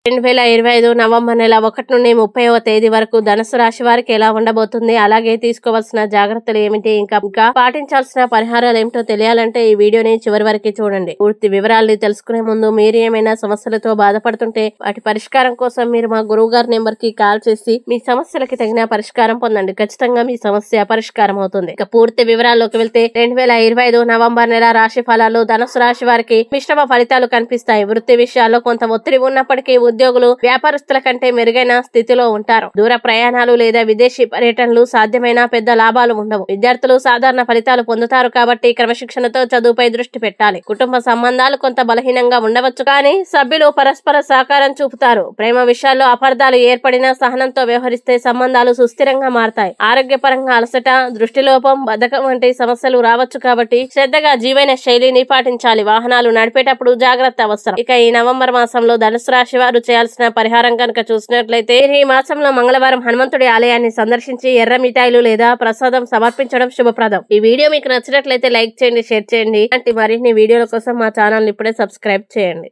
2025 November నెల 1 నుండి 30వ తేదీ వరకు ధనుసు రాశి వారికి ఎలా ఉండబోతుంది, అలాగే తీసుకోవాల్సిన జాగ్రత్తలు ఏమిటి, ఇంకా పాటించాల్సిన పరిహారాలు ఏమిటో తెలియాలంటే ఈ వీడియోని చివరి వరకు చూడండి. పూర్తి వివరాలు తెలుసుకునే ముందు మీరు ఏమైనా సమస్యలతో బాధపడుతుంటే వాటి పరిష్కారం కోసం మీరు మా గురువు గారి నెంబర్ కి కాల్ చేసి మీ సమస్యలకి తగిన పరిష్కారం పొందండి. ఖచ్చితంగా మీ సమస్య పరిష్కారం అవుతుంది. ఇక పూర్తి వివరాల్లోకి వెళ్తే 2025 నవంబర్ నెల రాశి ఫలాలు ధనుసు రాశి వారికి మిశ్రమ ఫలితాలు కనిపిస్తాయి. వృత్తి విషయాల్లో కొంత ఒత్తిడి ఉన్నప్పటికీ ఉద్యోగులు వ్యాపారస్తుల కంటే మెరుగైన స్థితిలో ఉంటారు. దూర ప్రయాణాలు లేదా విదేశీ పర్యటనలు సాధ్యమైన పెద్ద లాభాలు ఉండవు. విద్యార్థులు సాధారణ ఫలితాలు పొందుతారు కాబట్టి క్రమశిక్షణతో చదువుపై దృష్టి పెట్టాలి. కుటుంబ సంబంధాలు కొంత బలహీనంగా ఉండవచ్చు, కానీ సభ్యులు పరస్పర సహకారం చూపుతారు. ప్రేమ విషయాల్లో అపార్థాలు ఏర్పడినా సహనంతో వ్యవహరిస్తే సంబంధాలు సుస్థిరంగా మారతాయి. ఆరోగ్యపరంగా అలసట, దృష్టిలోపం, బద్ధకం వంటి సమస్యలు రావచ్చు కాబట్టి శ్రద్ధగా జీవన శైలిని పాటించాలి. వాహనాలు నడిపేటప్పుడు జాగ్రత్త అవసరం. ఇక ఈ నవంబర్ మాసంలో ధనుసు రాశి వారు చేయాల్సిన పరిహారం కనుక చూసినట్లయితే ఈ మాసంలో మంగళవారం హనుమంతుడి ఆలయాన్ని సందర్శించి ఎర్ర మిఠాయిలు లేదా ప్రసాదం సమర్పించడం శుభప్రదం. ఈ వీడియో మీకు నచ్చినట్లయితే లైక్ చేయండి, షేర్ చేయండి. మరిన్ని వీడియోల కోసం మా ఛానల్ ఇప్పుడే సబ్స్క్రైబ్ చేయండి.